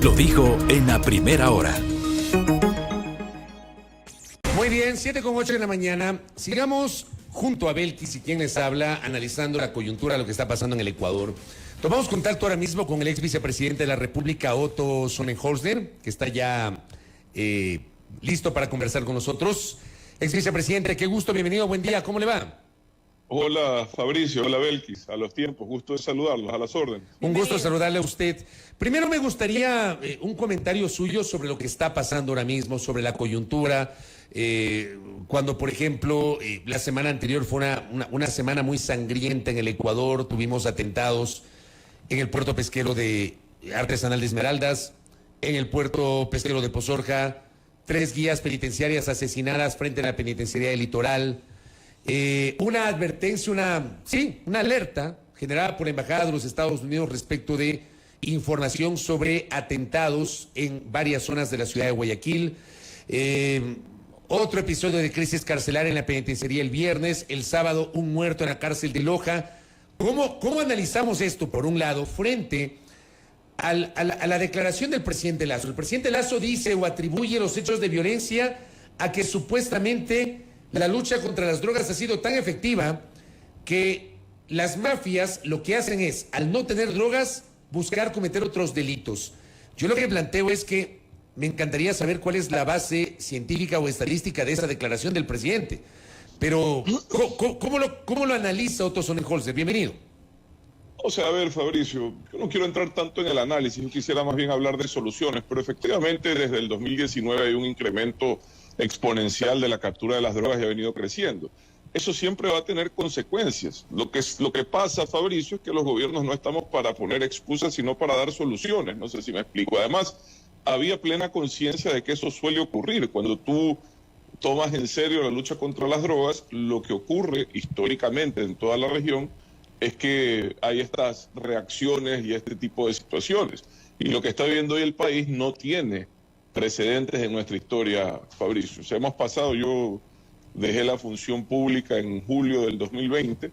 lo dijo en la primera hora. Muy bien, 7:08 de la mañana. Sigamos junto a Belkis y quien les habla, analizando la coyuntura de lo que está pasando en el Ecuador. Tomamos contacto ahora mismo con el ex vicepresidente de la República, Otto Sonnenholzer, que está ya listo para conversar con nosotros. Ex vicepresidente, qué gusto, bienvenido, buen día, ¿cómo le va? Hola Fabricio, hola Belkis, a los tiempos, gusto de saludarlos, a las órdenes. Un gusto saludarle a usted. Primero me gustaría un comentario suyo sobre lo que está pasando ahora mismo, sobre la coyuntura, cuando por ejemplo la semana anterior fue una semana muy sangrienta en el Ecuador, tuvimos atentados en el puerto pesquero de Artesanal de Esmeraldas, en el puerto pesquero de Pozorja, 3 guías penitenciarias asesinadas frente a la penitenciaría del Litoral. Una advertencia, una alerta generada por la Embajada de los Estados Unidos respecto de información sobre atentados en varias zonas de la ciudad de Guayaquil. Otro episodio de crisis carcelaria en la penitenciaría el viernes, el sábado un muerto en la cárcel de Loja. ¿Cómo analizamos esto, por un lado, frente a la declaración del presidente Lasso? El presidente Lasso dice o atribuye los hechos de violencia a que supuestamente la lucha contra las drogas ha sido tan efectiva que las mafias lo que hacen es, al no tener drogas, buscar cometer otros delitos. Yo lo que planteo es que me encantaría saber cuál es la base científica o estadística de esa declaración del presidente. Pero, ¿cómo lo analiza Otto Sonnenholzer? Bienvenido. O sea, a ver, Fabricio, yo no quiero entrar tanto en el análisis, yo quisiera más bien hablar de soluciones, pero efectivamente desde el 2019 hay un incremento exponencial de la captura de las drogas y ha venido creciendo. Eso siempre va a tener consecuencias. Lo que pasa, Fabricio, es que los gobiernos no estamos para poner excusas, sino para dar soluciones. No sé si me explico. Además, había plena conciencia de que eso suele ocurrir. Cuando tú tomas en serio la lucha contra las drogas, lo que ocurre históricamente en toda la región es que hay estas reacciones y este tipo de situaciones. Y lo que está viviendo hoy el país no tiene precedentes en nuestra historia, Fabricio. O sea, hemos pasado, yo dejé la función pública en julio del 2020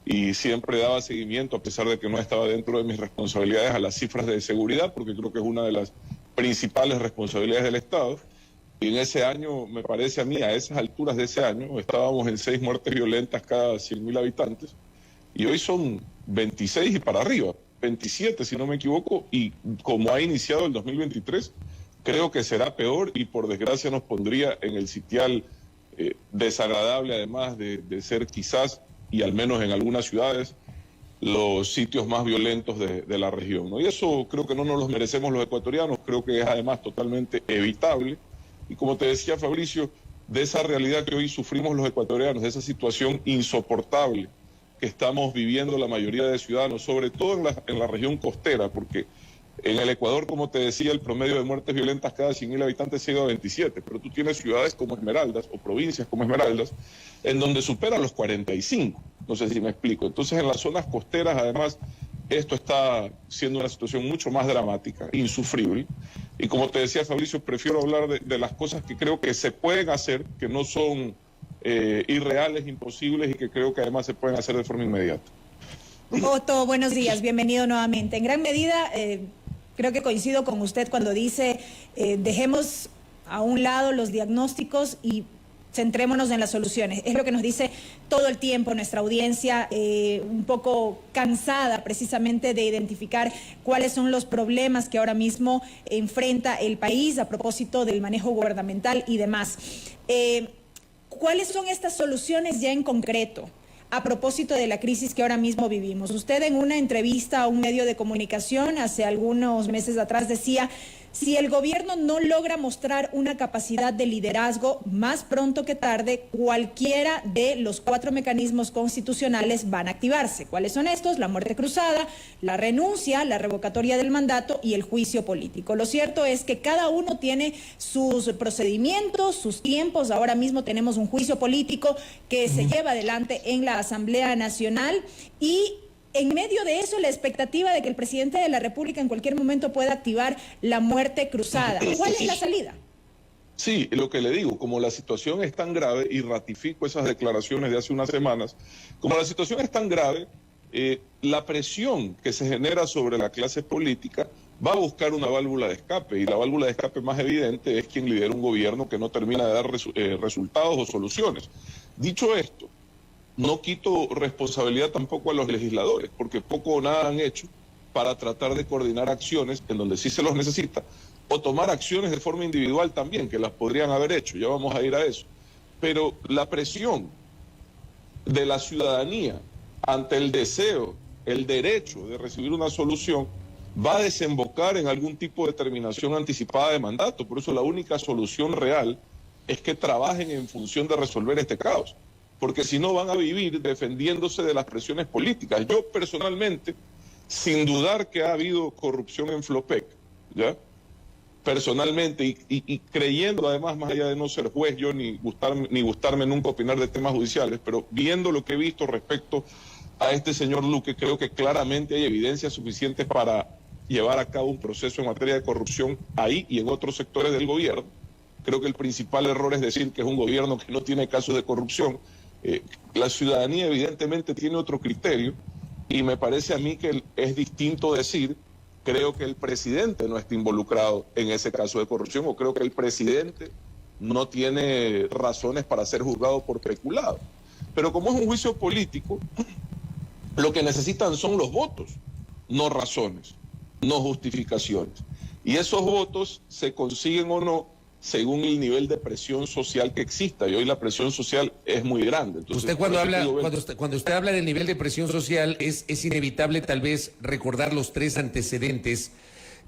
y siempre daba seguimiento, a pesar de que no estaba dentro de mis responsabilidades, a las cifras de seguridad, porque creo que es una de las principales responsabilidades del Estado. Y en ese año, me parece a mí, a esas alturas de ese año, estábamos en 6 muertes violentas cada 100.000 habitantes, y hoy son 26 y para arriba, 27 si no me equivoco, y como ha iniciado el 2023, creo que será peor y por desgracia nos pondría en el sitial desagradable, además de ser quizás, y al menos en algunas ciudades, los sitios más violentos de la región, ¿no? Y eso creo que no nos los merecemos los ecuatorianos, creo que es además totalmente evitable. Y como te decía, Fabricio, de esa realidad que hoy sufrimos los ecuatorianos, de esa situación insoportable que estamos viviendo la mayoría de ciudadanos, sobre todo en la región costera, porque en el Ecuador, como te decía, el promedio de muertes violentas cada 100.000 habitantes se ha ido a 27, pero tú tienes ciudades como Esmeraldas o provincias como Esmeraldas en donde superan los 45, no sé si me explico. Entonces en las zonas costeras, además, esto está siendo una situación mucho más dramática, insufrible, y como te decía, Fabricio, prefiero hablar de las cosas que creo que se pueden hacer, que no son irreales, imposibles, y que creo que además se pueden hacer de forma inmediata. Otto, buenos días, bienvenido nuevamente. En gran medida, creo que coincido con usted cuando dice dejemos a un lado los diagnósticos y centrémonos en las soluciones. Es lo que nos dice todo el tiempo nuestra audiencia, un poco cansada precisamente de identificar cuáles son los problemas que ahora mismo enfrenta el país a propósito del manejo gubernamental y demás. ¿Cuáles son estas soluciones ya en concreto a propósito de la crisis que ahora mismo vivimos? Usted en una entrevista a un medio de comunicación hace algunos meses atrás decía: si el gobierno no logra mostrar una capacidad de liderazgo, más pronto que tarde, cualquiera de los 4 mecanismos constitucionales van a activarse. ¿Cuáles son estos? La muerte cruzada, la renuncia, la revocatoria del mandato y el juicio político. Lo cierto es que cada uno tiene sus procedimientos, sus tiempos. Ahora mismo tenemos un juicio político que se lleva adelante en la Asamblea Nacional y en medio de eso, la expectativa de que el presidente de la República en cualquier momento pueda activar la muerte cruzada. ¿Cuál es la salida? Sí, lo que le digo, como la situación es tan grave, y ratifico esas declaraciones de hace unas semanas, como la situación es tan grave, la presión que se genera sobre la clase política va a buscar una válvula de escape, y la válvula de escape más evidente es quien lidera un gobierno que no termina de dar resultados o soluciones. Dicho esto, no quito responsabilidad tampoco a los legisladores, porque poco o nada han hecho para tratar de coordinar acciones en donde sí se los necesita, o tomar acciones de forma individual también, que las podrían haber hecho, ya vamos a ir a eso. Pero la presión de la ciudadanía ante el deseo, el derecho de recibir una solución, va a desembocar en algún tipo de terminación anticipada de mandato. Por eso la única solución real es que trabajen en función de resolver este caos, porque si no van a vivir defendiéndose de las presiones políticas. Yo personalmente, sin dudar que ha habido corrupción en Flopec, ¿ya? Personalmente, y creyendo además, más allá de no ser juez yo, ni gustarme nunca opinar de temas judiciales, pero viendo lo que he visto respecto a este señor Luque, creo que claramente hay evidencia suficiente para llevar a cabo un proceso en materia de corrupción ahí y en otros sectores del gobierno. Creo que el principal error es decir que es un gobierno que no tiene casos de corrupción. La ciudadanía evidentemente tiene otro criterio, y me parece a mí que es distinto decir, creo que el presidente no está involucrado en ese caso de corrupción, o creo que el presidente no tiene razones para ser juzgado por peculado. Pero como es un juicio político, lo que necesitan son los votos, no razones, no justificaciones. Y esos votos se consiguen o no según el nivel de presión social que exista, y hoy la presión social es muy grande. Entonces, usted cuando usted habla del nivel de presión social, es inevitable tal vez recordar los 3 antecedentes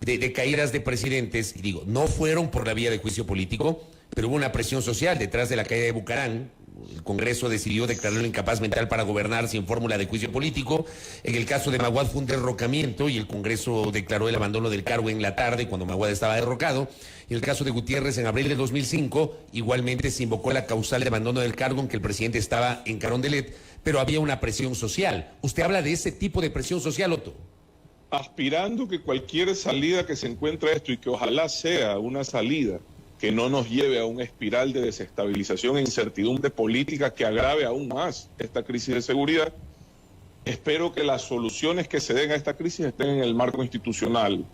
de caídas de presidentes, y digo, no fueron por la vía de juicio político, pero hubo una presión social detrás de la caída de Bucarán. El Congreso decidió declararlo incapaz mental para gobernar sin fórmula de juicio político. En el caso de Maguad fue un derrocamiento y el Congreso declaró el abandono del cargo en la tarde cuando Maguad estaba derrocado. En el caso de Gutiérrez, en abril de 2005, igualmente se invocó la causal de abandono del cargo en que el presidente estaba en Carondelet, pero había una presión social. ¿Usted habla de ese tipo de presión social, Otto? Aspirando que cualquier salida que se encuentre esto, y que ojalá sea una salida que no nos lleve a una espiral de desestabilización e incertidumbre política que agrave aún más esta crisis de seguridad, espero que las soluciones que se den a esta crisis estén en el marco institucional,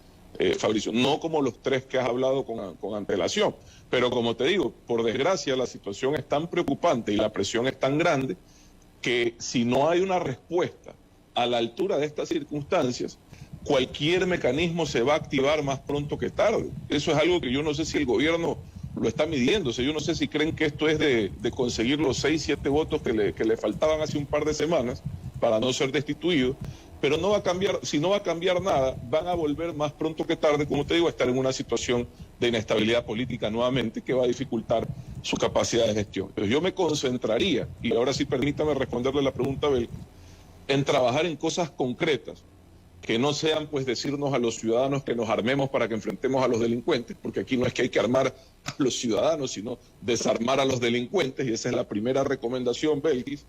Fabricio, no como los 3 que has hablado con antelación. Pero como te digo, por desgracia la situación es tan preocupante y la presión es tan grande que si no hay una respuesta a la altura de estas circunstancias, cualquier mecanismo se va a activar más pronto que tarde. Eso es algo que yo no sé si el gobierno lo está midiendo. O sea, yo no sé si creen que esto es de conseguir los 6, 7 votos que le faltaban hace un par de semanas para no ser destituido, pero no va a cambiar. Si no va a cambiar nada, van a volver más pronto que tarde, como te digo, a estar en una situación de inestabilidad política nuevamente que va a dificultar su capacidad de gestión. Entonces yo me concentraría, y ahora sí permítame responderle la pregunta a Belkis, en trabajar en cosas concretas, que no sean pues decirnos a los ciudadanos que nos armemos para que enfrentemos a los delincuentes, porque aquí no es que hay que armar a los ciudadanos, sino desarmar a los delincuentes, y esa es la primera recomendación, Belkis.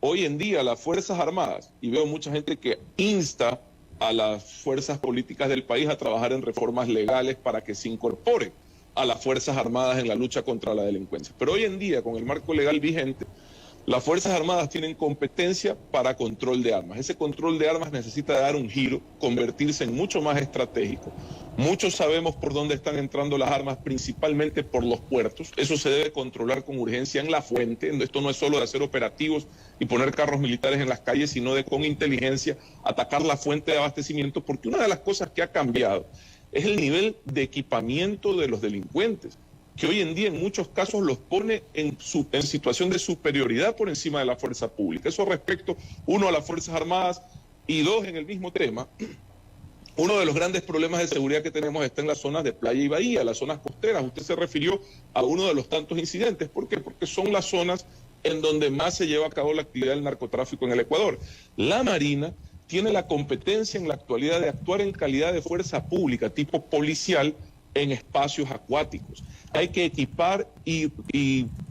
Hoy en día las Fuerzas Armadas, y veo mucha gente que insta a las fuerzas políticas del país a trabajar en reformas legales para que se incorporen a las Fuerzas Armadas en la lucha contra la delincuencia. Pero hoy en día, con el marco legal vigente, las Fuerzas Armadas tienen competencia para control de armas. Ese control de armas necesita dar un giro, convertirse en mucho más estratégico. Muchos sabemos por dónde están entrando las armas, principalmente por los puertos. Eso se debe controlar con urgencia en la fuente. Esto no es solo de hacer operativos y poner carros militares en las calles, sino de con inteligencia atacar la fuente de abastecimiento, porque una de las cosas que ha cambiado es el nivel de equipamiento de los delincuentes, que hoy en día en muchos casos los pone en situación de superioridad por encima de la fuerza pública. Eso respecto, 1, a las Fuerzas Armadas, y 2, en el mismo tema, uno de los grandes problemas de seguridad que tenemos está en las zonas de playa y bahía, las zonas costeras. Usted se refirió a uno de los tantos incidentes. ¿Por qué? Porque son las zonas en donde más se lleva a cabo la actividad del narcotráfico en el Ecuador. La Marina tiene la competencia en la actualidad de actuar en calidad de fuerza pública, tipo policial, en espacios acuáticos. Hay que equipar y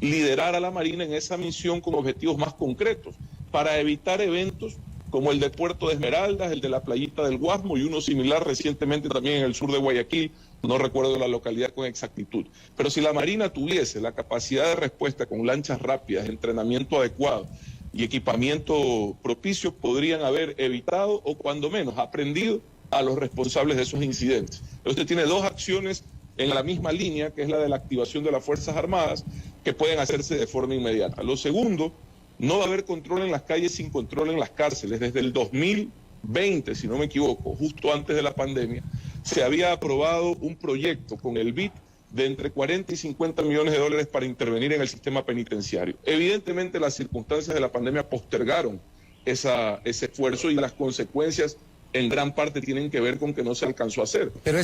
liderar a la Marina en esa misión con objetivos más concretos para evitar eventos como el de Puerto de Esmeraldas, el de la playita del Guasmo y uno similar recientemente también en el sur de Guayaquil, no recuerdo la localidad con exactitud. Pero si la Marina tuviese la capacidad de respuesta con lanchas rápidas, entrenamiento adecuado y equipamiento propicio, podrían haber evitado o cuando menos aprendido a los responsables de esos incidentes. Usted tiene dos acciones en la misma línea, que es la de la activación de las Fuerzas Armadas, que pueden hacerse de forma inmediata. Lo segundo, no va a haber control en las calles sin control en las cárceles. Desde el 2020, si no me equivoco, justo antes de la pandemia, se había aprobado un proyecto con el BID de entre 40 y 50 millones de dólares para intervenir en el sistema penitenciario. Evidentemente, las circunstancias de la pandemia postergaron ese esfuerzo y las consecuencias en gran parte tienen que ver con que no se alcanzó a hacer. Pero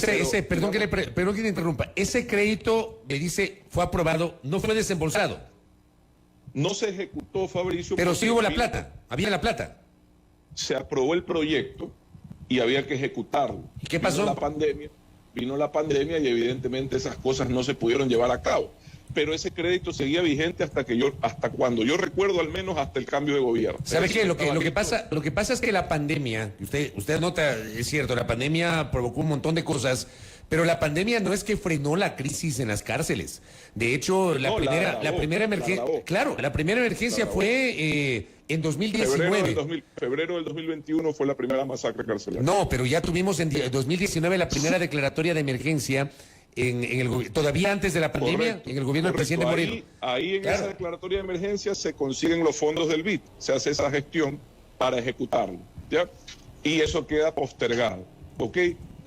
perdón que le interrumpa, ese crédito, le dice, fue aprobado, no fue desembolsado. No se ejecutó, Fabricio. Pero sí hubo la plata, había la plata. Se aprobó el proyecto y había que ecutarlo. ¿Y qué pasó? Vino la pandemia y evidentemente esas cosas no se pudieron llevar a cabo. Pero ese crédito seguía vigente hasta cuando yo recuerdo, al menos hasta el cambio de gobierno. ¿Sabe qué? Lo que pasa es que la pandemia, usted nota, es cierto, la pandemia provocó un montón de cosas, pero la pandemia no es que frenó la crisis en las cárceles. De hecho, la primera emergencia fue en 2019. Febrero del 2021 fue la primera masacre carcelaria. No, pero ya tuvimos en 2019 la primera declaratoria de emergencia todavía antes de la pandemia, correcto, en el gobierno del presidente Moreno. Ahí en esa declaratoria de emergencia se consiguen los fondos del BID, se hace esa gestión para ejecutarlo, ¿ya? Y eso queda postergado, ¿ok?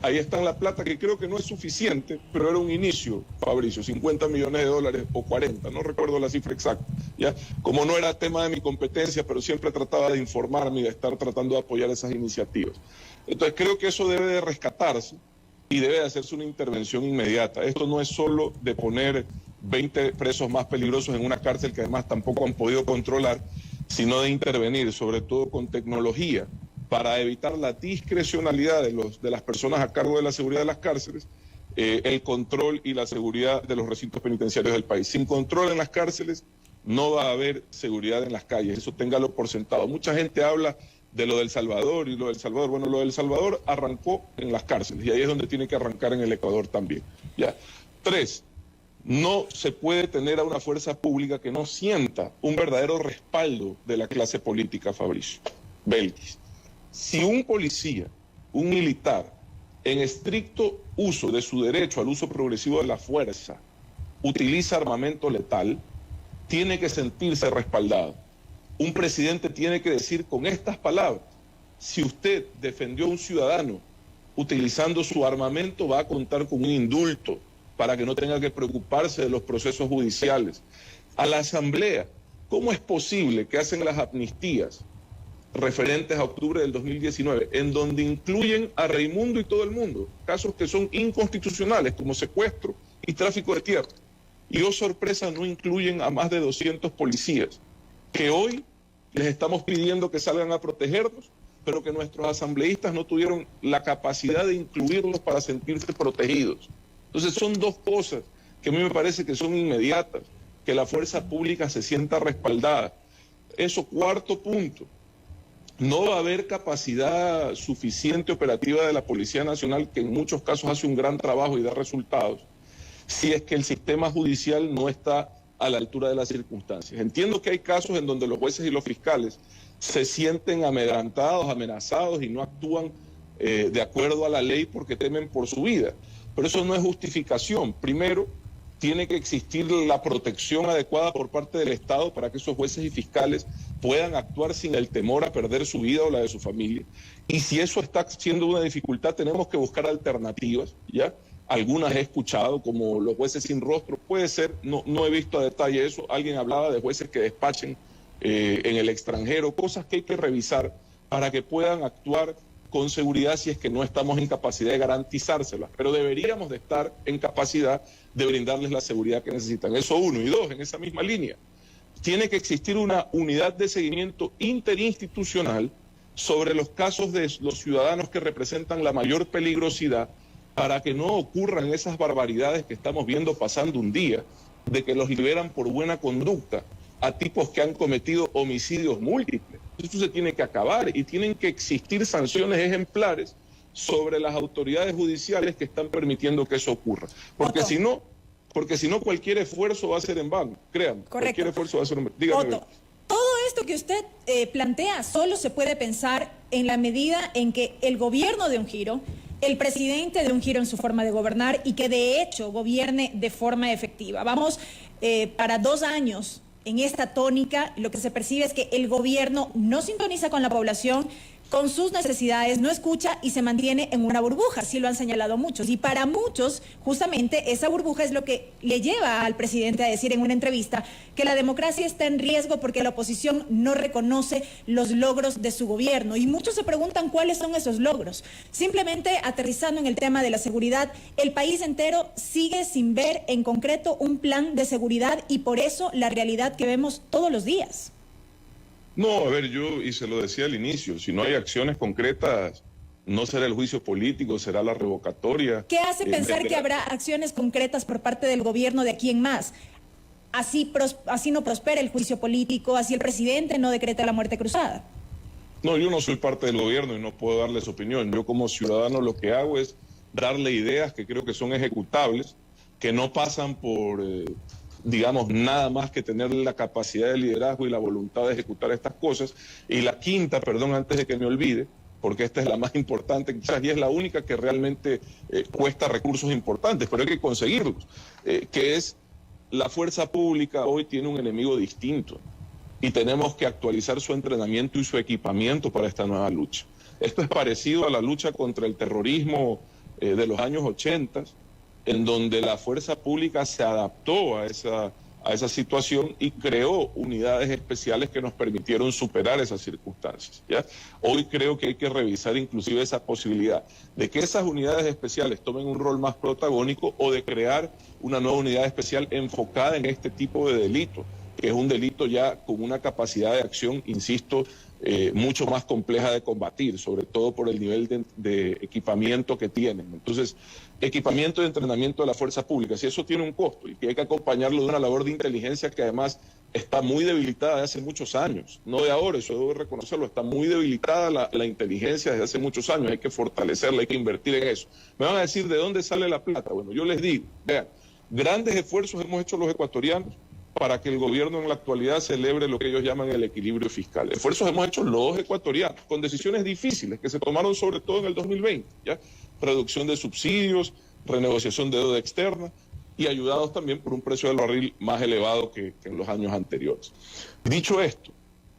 Ahí está la plata, que creo que no es suficiente, pero era un inicio, Fabricio, 50 millones de dólares o 40, no recuerdo la cifra exacta, ¿ya? Como no era tema de mi competencia, pero siempre trataba de informarme y de estar tratando de apoyar esas iniciativas. Entonces creo que eso debe de rescatarse y debe de hacerse una intervención inmediata. Esto no es solo de poner 20 presos más peligrosos en una cárcel que además tampoco han podido controlar, sino de intervenir, sobre todo con tecnología, para evitar la discrecionalidad de las personas a cargo de la seguridad de las cárceles, el control y la seguridad de los recintos penitenciarios del país. Sin control en las cárceles no va a haber seguridad en las calles, eso téngalo por sentado. Mucha gente habla de lo del Salvador y lo del Salvador. Bueno, lo del Salvador arrancó en las cárceles y ahí es donde tiene que arrancar en el Ecuador también. ¿Ya? 3, no se puede tener a una fuerza pública que no sienta un verdadero respaldo de la clase política, Fabricio Belkis. Si un policía, un militar, en estricto uso de su derecho al uso progresivo de la fuerza, utiliza armamento letal, tiene que sentirse respaldado. Un presidente tiene que decir con estas palabras: si usted defendió a un ciudadano utilizando su armamento, va a contar con un indulto para que no tenga que preocuparse de los procesos judiciales. A la Asamblea, ¿cómo es posible que hacen las amnistías referentes a octubre del 2019, en donde incluyen a Raimundo y todo el mundo, casos que son inconstitucionales como secuestro y tráfico de tierra? Y, oh sorpresa, no incluyen a más de 200 policías, que hoy les estamos pidiendo que salgan a protegernos, pero que nuestros asambleístas no tuvieron la capacidad de incluirlos para sentirse protegidos. Entonces son dos cosas que a mí me parece que son inmediatas, que la fuerza pública se sienta respaldada. Eso, cuarto punto, no va a haber capacidad suficiente operativa de la Policía Nacional, que en muchos casos hace un gran trabajo y da resultados, si es que el sistema judicial no está a la altura de las circunstancias. Entiendo que hay casos en donde los jueces y los fiscales se sienten amedrentados, amenazados y no actúan de acuerdo a la ley porque temen por su vida. Pero eso no es justificación. Primero, tiene que existir la protección adecuada por parte del Estado para que esos jueces y fiscales puedan actuar sin el temor a perder su vida o la de su familia. Y si eso está siendo una dificultad, tenemos que buscar alternativas, ¿ya? Algunas he escuchado, como los jueces sin rostro, puede ser, no he visto a detalle eso. Alguien hablaba de jueces que despachen en el extranjero, cosas que hay que revisar para que puedan actuar con seguridad si es que no estamos en capacidad de garantizárselas, pero deberíamos de estar en capacidad de brindarles la seguridad que necesitan. Eso uno. Y dos, en esa misma línea, tiene que existir una unidad de seguimiento interinstitucional sobre los casos de los ciudadanos que representan la mayor peligrosidad, para que no ocurran esas barbaridades que estamos viendo pasando un día, de que los liberan por buena conducta a tipos que han cometido homicidios múltiples. Eso se tiene que acabar y tienen que existir sanciones ejemplares sobre las autoridades judiciales que están permitiendo que eso ocurra. Porque si no, cualquier esfuerzo va a ser en vano, créanme. Correcto. Cualquier esfuerzo va a ser en vano. Dígame. Otto, todo esto esto que usted plantea solo se puede pensar en la medida en que el gobierno dé un giro, el presidente dé un giro en su forma de gobernar y que de hecho gobierne de forma efectiva. Vamos para 2 años en esta tónica. Lo que se percibe es que el gobierno no sintoniza con la población, con sus necesidades, no escucha y se mantiene en una burbuja, así lo han señalado muchos. Y para muchos, justamente, esa burbuja es lo que le lleva al presidente a decir en una entrevista que la democracia está en riesgo porque la oposición no reconoce los logros de su gobierno. Y muchos se preguntan cuáles son esos logros. Simplemente aterrizando en el tema de la seguridad, el país entero sigue sin ver en concreto un plan de seguridad y por eso la realidad que vemos todos los días. No, a ver, y se lo decía al inicio, si no hay acciones concretas, no será el juicio político, será la revocatoria. ¿Qué hace pensar que habrá acciones concretas por parte del gobierno de aquí en más? Así no prospera el juicio político, así el presidente no decreta la muerte cruzada. No, yo no soy parte del gobierno y no puedo darles opinión. Yo como ciudadano lo que hago es darle ideas que creo que son ejecutables, que no pasan por... digamos, nada más que tener la capacidad de liderazgo y la voluntad de ejecutar estas cosas. Y la quinta, perdón, antes de que me olvide, porque esta es la más importante quizás y es la única que realmente cuesta recursos importantes, pero hay que conseguirlos, que es la fuerza pública hoy tiene un enemigo distinto y tenemos que actualizar su entrenamiento y su equipamiento para esta nueva lucha. Esto es parecido a la lucha contra el terrorismo de los años 80, en donde la fuerza pública se adaptó a esa situación y creó unidades especiales que nos permitieron superar esas circunstancias, ¿ya? Hoy creo que hay que revisar inclusive esa posibilidad de que esas unidades especiales tomen un rol más protagónico o de crear una nueva unidad especial enfocada en este tipo de delito, que es un delito ya con una capacidad de acción, insisto, mucho más compleja de combatir, sobre todo por el nivel de equipamiento que tienen. Entonces, equipamiento y entrenamiento de la fuerza pública, si eso tiene un costo y que hay que acompañarlo de una labor de inteligencia que además está muy debilitada desde hace muchos años, no de ahora, eso debo reconocerlo, está muy debilitada la inteligencia desde hace muchos años, hay que fortalecerla, hay que invertir en eso. Me van a decir, ¿de dónde sale la plata? Bueno, yo les digo, vean, grandes esfuerzos hemos hecho los ecuatorianos para que el gobierno en la actualidad celebre lo que ellos llaman el equilibrio fiscal. Esfuerzos hemos hecho los ecuatorianos, con decisiones difíciles que se tomaron sobre todo en el 2020, ¿ya? Reducción de subsidios, renegociación de deuda externa y ayudados también por un precio del barril más elevado que en los años anteriores. Dicho esto,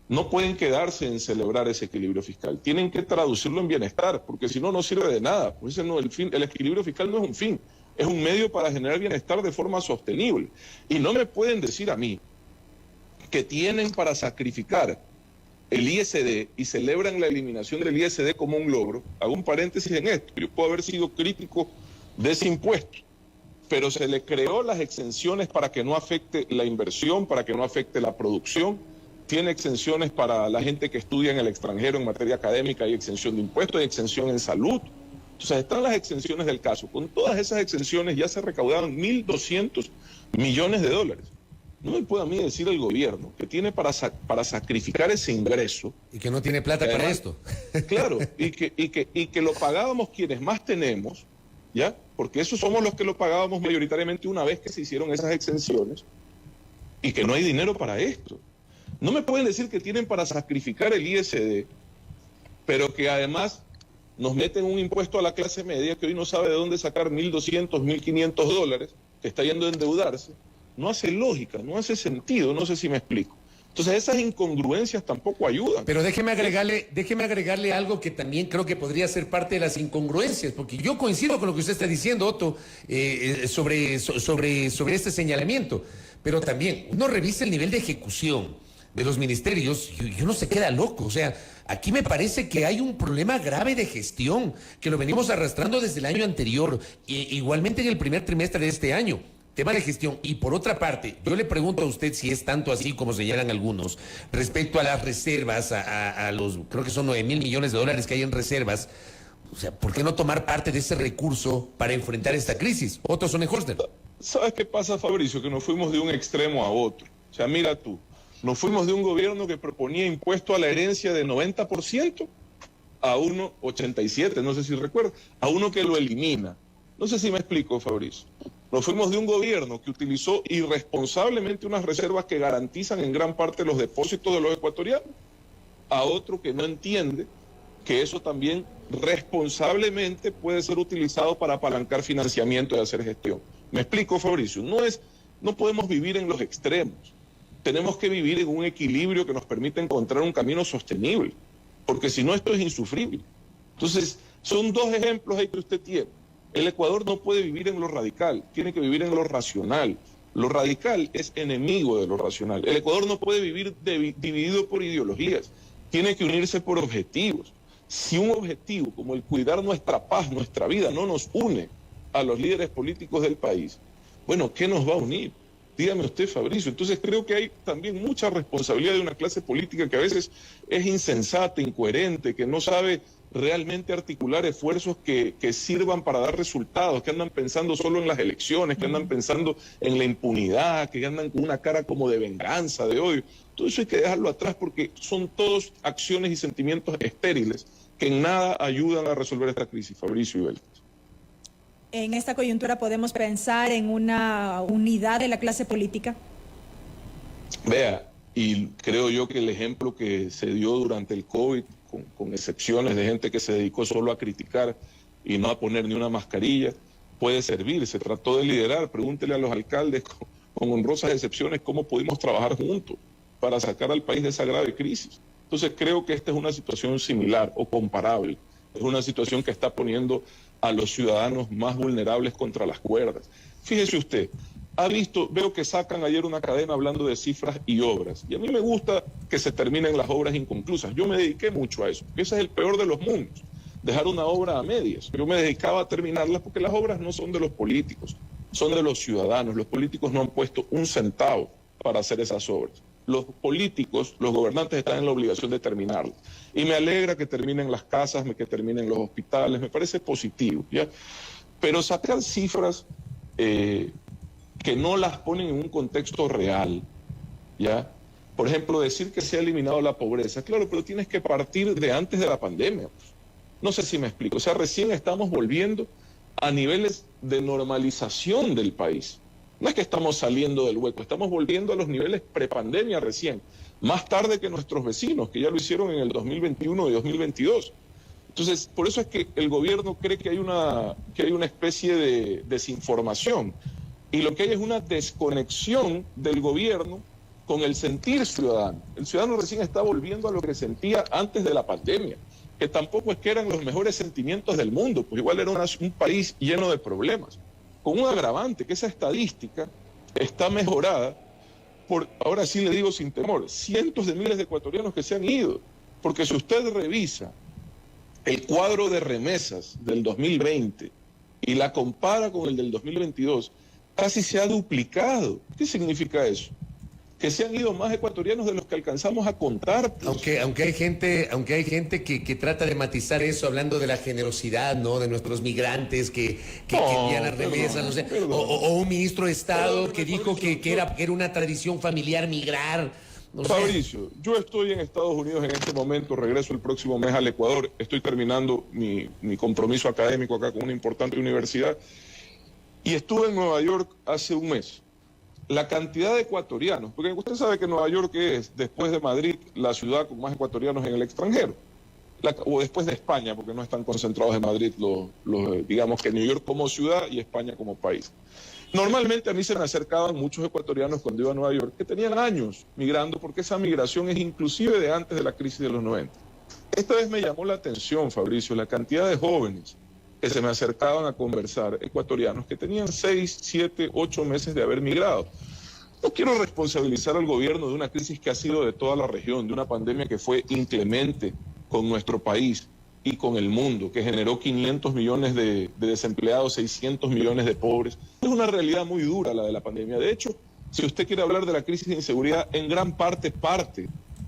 no pueden quedarse en celebrar ese equilibrio fiscal, tienen que traducirlo en bienestar, porque si no, no sirve de nada. Pues ese no, el equilibrio fiscal no es un fin, es un medio para generar bienestar de forma sostenible. Y no me pueden decir a mí que tienen para sacrificar el ISD y celebran la eliminación del ISD como un logro. Hago un paréntesis en esto. Yo puedo haber sido crítico de ese impuesto, pero se le creó las exenciones para que no afecte la inversión, para que no afecte la producción. Tiene exenciones para la gente que estudia en el extranjero en materia académica, hay exención de impuestos, hay exención en salud. Entonces están las exenciones del caso. Con todas esas exenciones ya se recaudaron 1.200 millones de dólares. No me puede a mí decir el gobierno que tiene para sacrificar ese ingreso. Y que no tiene plata para esto. Claro, y que lo pagábamos quienes más tenemos, ¿ya? Porque esos somos los que lo pagábamos mayoritariamente una vez que se hicieron esas exenciones, y que no hay dinero para esto. No me pueden decir que tienen para sacrificar el ISD, pero que además nos meten un impuesto a la clase media que hoy no sabe de dónde sacar 1.200, 1.500 dólares, que está yendo a endeudarse. No hace lógica, no hace sentido, no sé si me explico. Entonces esas incongruencias tampoco ayudan. Pero déjeme agregarle algo que también creo que podría ser parte de las incongruencias, porque yo coincido con lo que usted está diciendo, Otto, sobre este señalamiento, pero también uno revisa el nivel de ejecución de los ministerios y uno se queda loco. O sea, aquí me parece que hay un problema grave de gestión que lo venimos arrastrando desde el año anterior, igualmente en el primer trimestre de este año. Tema de gestión. Y por otra parte, yo le pregunto a usted si es tanto así como señalan algunos, respecto a las reservas, a los, creo que son 9.000 millones de dólares que hay en reservas. O sea, ¿por qué no tomar parte de ese recurso para enfrentar esta crisis? Otto Sonnenholster. ¿Sabes qué pasa, Fabricio? Que nos fuimos de un extremo a otro. O sea, mira tú, nos fuimos de un gobierno que proponía impuesto a la herencia de 90% a uno 87%, no sé si recuerdo, a uno que lo elimina. No sé si me explico, Fabricio. Nos fuimos de un gobierno que utilizó irresponsablemente unas reservas que garantizan en gran parte los depósitos de los ecuatorianos, a otro que no entiende que eso también responsablemente puede ser utilizado para apalancar financiamiento y hacer gestión. Me explico, Fabricio, no podemos vivir en los extremos. Tenemos que vivir en un equilibrio que nos permita encontrar un camino sostenible, porque si no esto es insufrible. Entonces, son dos ejemplos ahí que usted tiene. El Ecuador no puede vivir en lo radical, tiene que vivir en lo racional. Lo radical es enemigo de lo racional. El Ecuador no puede vivir dividido por ideologías, tiene que unirse por objetivos. Si un objetivo como el cuidar nuestra paz, nuestra vida, no nos une a los líderes políticos del país, bueno, ¿qué nos va a unir? Dígame usted, Fabricio. Entonces creo que hay también mucha responsabilidad de una clase política que a veces es insensata, incoherente, que no sabe realmente articular esfuerzos que sirvan para dar resultados, que andan pensando solo en las elecciones, que andan pensando en la impunidad, que andan con una cara como de venganza, de odio. Todo eso hay que dejarlo atrás porque son todos acciones y sentimientos estériles que en nada ayudan a resolver esta crisis, Fabricio y Vélez. ¿En esta coyuntura podemos pensar en una unidad de la clase política? Vea, y creo yo que el ejemplo que se dio durante el COVID, con excepciones de gente que se dedicó solo a criticar y no a poner ni una mascarilla, puede servir. Se trató de liderar. Pregúntele a los alcaldes con honrosas excepciones cómo pudimos trabajar juntos para sacar al país de esa grave crisis. Entonces creo que esta es una situación similar o comparable. Es una situación que está poniendo a los ciudadanos más vulnerables contra las cuerdas. Fíjese usted, veo que sacan ayer una cadena hablando de cifras y obras, y a mí me gusta que se terminen las obras inconclusas. Yo me dediqué mucho a eso, porque ese es el peor de los mundos, dejar una obra a medias. Yo me dedicaba a terminarlas porque las obras no son de los políticos, son de los ciudadanos. Los políticos no han puesto un centavo para hacer esas obras. Los políticos, los gobernantes están en la obligación de terminarlas. Y me alegra que terminen las casas, que terminen los hospitales, me parece positivo, ¿ya? Pero sacar cifras que no las ponen en un contexto real, ¿ya? Por ejemplo, decir que se ha eliminado la pobreza, claro, pero tienes que partir de antes de la pandemia. No sé si me explico, o sea, recién estamos volviendo a niveles de normalización del país. No es que estamos saliendo del hueco, estamos volviendo a los niveles prepandemia recién, más tarde que nuestros vecinos, que ya lo hicieron en el 2021 y 2022. Entonces, por eso es que el gobierno cree que hay una especie de desinformación. Y lo que hay es una desconexión del gobierno con el sentir ciudadano. El ciudadano recién está volviendo a lo que sentía antes de la pandemia, que tampoco es que eran los mejores sentimientos del mundo, pues igual era un país lleno de problemas. Con un agravante, que esa estadística está mejorada por, ahora sí le digo sin temor, cientos de miles de ecuatorianos que se han ido. Porque si usted revisa el cuadro de remesas del 2020 y la compara con el del 2022, casi se ha duplicado. ¿Qué significa eso? Que se han ido más ecuatorianos de los que alcanzamos a contar. Pues. Aunque hay gente que trata de matizar eso hablando de la generosidad, ¿no? De nuestros migrantes que envían las remesas, no sé. O un ministro de Estado que dijo que era una tradición familiar migrar. No sé. Fabricio, yo estoy en Estados Unidos en este momento, regreso el próximo mes al Ecuador, estoy terminando mi compromiso académico acá con una importante universidad y estuve en Nueva York hace un mes. La cantidad de ecuatorianos, porque usted sabe que Nueva York es, después de Madrid, la ciudad con más ecuatorianos en el extranjero, o después de España, porque no están concentrados en Madrid, digamos que New York como ciudad y España como país. Normalmente a mí se me acercaban muchos ecuatorianos cuando iba a Nueva York que tenían años migrando, porque esa migración es inclusive de antes de la crisis de los 90. Esta vez me llamó la atención, Fabricio, la cantidad de jóvenes que se me acercaban a conversar, ecuatorianos que tenían 6, 7, 8 meses de haber migrado. No quiero responsabilizar al gobierno de una crisis que ha sido de toda la región, de una pandemia que fue inclemente con nuestro país y con el mundo, que generó 500 millones de desempleados, 600 millones de pobres. Es una realidad muy dura la de la pandemia. De hecho, si usted quiere hablar de la crisis de inseguridad, en gran parte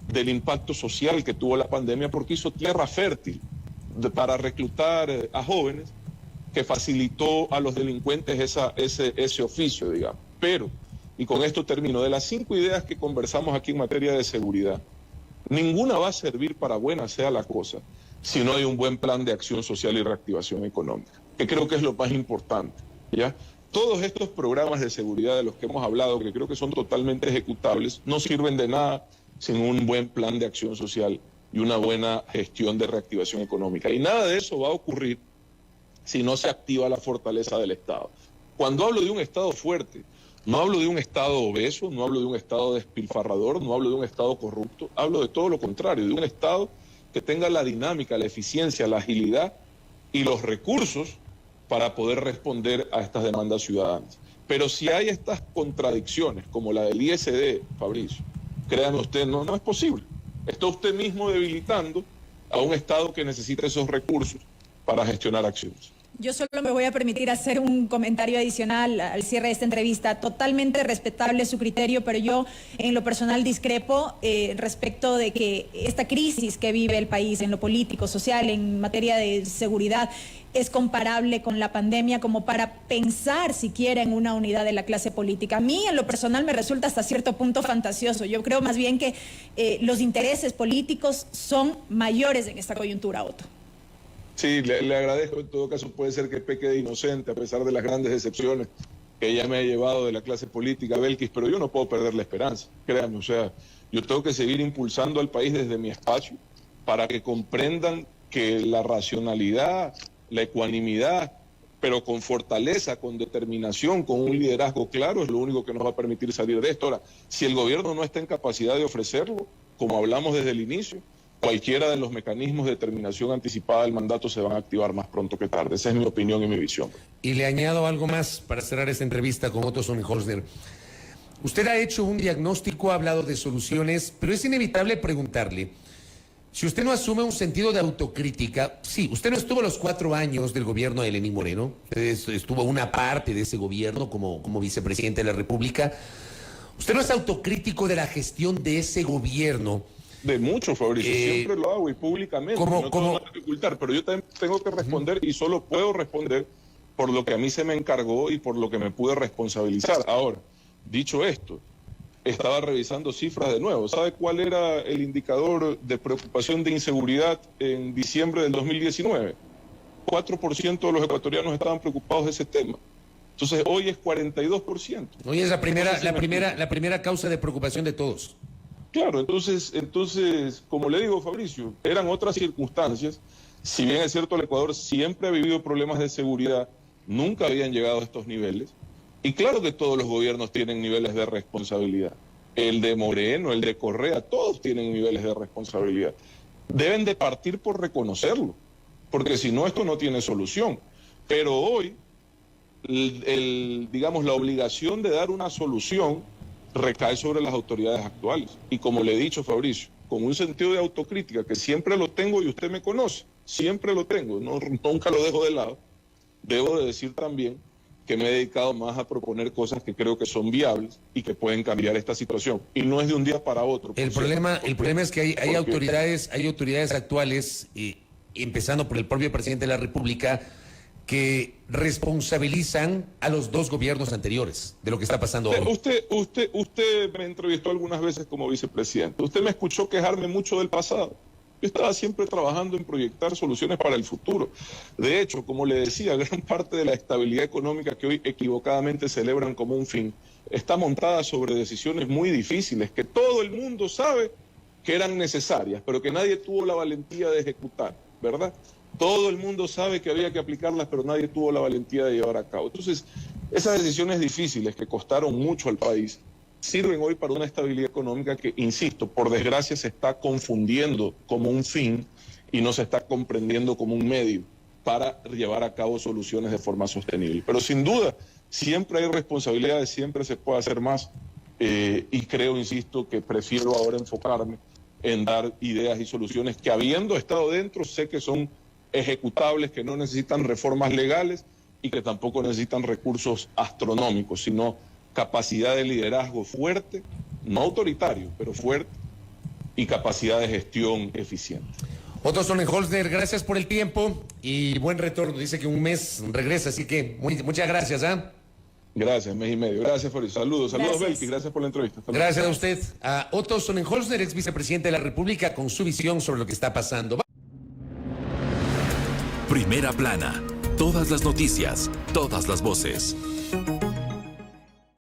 del impacto social que tuvo la pandemia, porque hizo tierra fértil para reclutar a jóvenes, que facilitó a los delincuentes ese oficio, digamos. Pero, y con esto termino, de las 5 ideas que conversamos aquí en materia de seguridad, ninguna va a servir para buena sea la cosa si no hay un buen plan de acción social y reactivación económica, que creo que es lo más importante, ¿ya? Todos estos programas de seguridad de los que hemos hablado, que creo que son totalmente ejecutables, no sirven de nada sin un buen plan de acción social y una buena gestión de reactivación económica. Y nada de eso va a ocurrir si no se activa la fortaleza del Estado. Cuando hablo de un Estado fuerte, no hablo de un Estado obeso, no hablo de un Estado despilfarrador, no hablo de un Estado corrupto, hablo de todo lo contrario, de un Estado que tenga la dinámica, la eficiencia, la agilidad y los recursos para poder responder a estas demandas ciudadanas. Pero si hay estas contradicciones, como la del ISD, Fabricio, créanme usted, no es posible. Está usted mismo debilitando a un Estado que necesita esos recursos para gestionar acciones. Yo solo me voy a permitir hacer un comentario adicional al cierre de esta entrevista. Totalmente respetable su criterio, pero yo en lo personal discrepo respecto de que esta crisis que vive el país en lo político, social, en materia de seguridad, es comparable con la pandemia como para pensar siquiera en una unidad de la clase política. A mí en lo personal me resulta hasta cierto punto fantasioso. Yo creo más bien que los intereses políticos son mayores en esta coyuntura, Otto. Sí, le agradezco. En todo caso puede ser que peque de inocente a pesar de las grandes decepciones que ella me ha llevado de la clase política, Belkis, pero yo no puedo perder la esperanza, créanme. O sea, yo tengo que seguir impulsando al país desde mi espacio para que comprendan que la racionalidad, la ecuanimidad, pero con fortaleza, con determinación, con un liderazgo claro, es lo único que nos va a permitir salir de esto. Ahora, si el gobierno no está en capacidad de ofrecerlo, como hablamos desde el inicio, cualquiera de los mecanismos de determinación anticipada del mandato se van a activar más pronto que tarde. Esa es mi opinión y mi visión. Y le añado algo más para cerrar esta entrevista con Otto Sonnenholzner. Usted ha hecho un diagnóstico, ha hablado de soluciones, pero es inevitable preguntarle, si usted no asume un sentido de autocrítica, sí, usted no estuvo los 4 años del gobierno de Lenín Moreno, estuvo una parte de ese gobierno como vicepresidente de la República. Usted no es autocrítico de la gestión de ese gobierno. De mucho, Fabricio, siempre lo hago y públicamente, no tengo nada que ocultar, pero yo también tengo que responder y solo puedo responder por lo que a mí se me encargó y por lo que me pude responsabilizar. Ahora, dicho esto, estaba revisando cifras de nuevo. ¿Sabe cuál era el indicador de preocupación de inseguridad en diciembre del 2019? 4% de los ecuatorianos estaban preocupados de ese tema. Entonces, hoy es 42%. Hoy es la primera causa de preocupación de todos. Claro, entonces, como le digo, Fabricio, eran otras circunstancias. Si bien es cierto, el Ecuador siempre ha vivido problemas de seguridad, nunca habían llegado a estos niveles. Y claro que todos los gobiernos tienen niveles de responsabilidad. El de Moreno, el de Correa, todos tienen niveles de responsabilidad. Deben de partir por reconocerlo, porque si no, esto no tiene solución. Pero hoy, digamos, la obligación de dar una solución recae sobre las autoridades actuales. Y como le he dicho, Fabricio, con un sentido de autocrítica que siempre lo tengo y usted me conoce, siempre lo tengo, nunca lo dejo de lado, debo de decir también que me he dedicado más a proponer cosas que creo que son viables y que pueden cambiar esta situación. Y no es de un día para otro. El problema es que hay autoridades actuales, empezando por el propio presidente de la República, que responsabilizan a los 2 gobiernos anteriores de lo que está pasando ahora. Usted me entrevistó algunas veces como vicepresidente. Usted me escuchó quejarme mucho del pasado. Yo estaba siempre trabajando en proyectar soluciones para el futuro. De hecho, como le decía, gran parte de la estabilidad económica que hoy equivocadamente celebran como un fin está montada sobre decisiones muy difíciles que todo el mundo sabe que eran necesarias, pero que nadie tuvo la valentía de ejecutar, ¿verdad? Todo el mundo sabe que había que aplicarlas, pero nadie tuvo la valentía de llevar a cabo. Entonces, esas decisiones difíciles que costaron mucho al país sirven hoy para una estabilidad económica que, insisto, por desgracia se está confundiendo como un fin y no se está comprendiendo como un medio para llevar a cabo soluciones de forma sostenible. Pero sin duda, siempre hay responsabilidades, siempre se puede hacer más y creo, insisto, que prefiero ahora enfocarme en dar ideas y soluciones que, habiendo estado dentro, sé que son ejecutables, que no necesitan reformas legales y que tampoco necesitan recursos astronómicos, sino capacidad de liderazgo fuerte, no autoritario, pero fuerte, y capacidad de gestión eficiente. Otto Sonnenholzner, gracias por el tiempo y buen retorno. Dice que un mes regresa, así que muchas gracias. Gracias, mes y medio. Gracias, Fabricio. Saludos, Belkis. Gracias por la entrevista. Gracias a usted. A Otto Sonnenholzner, ex vicepresidente de la República, con su visión sobre lo que está pasando. Primera plana. Todas las noticias, todas las voces.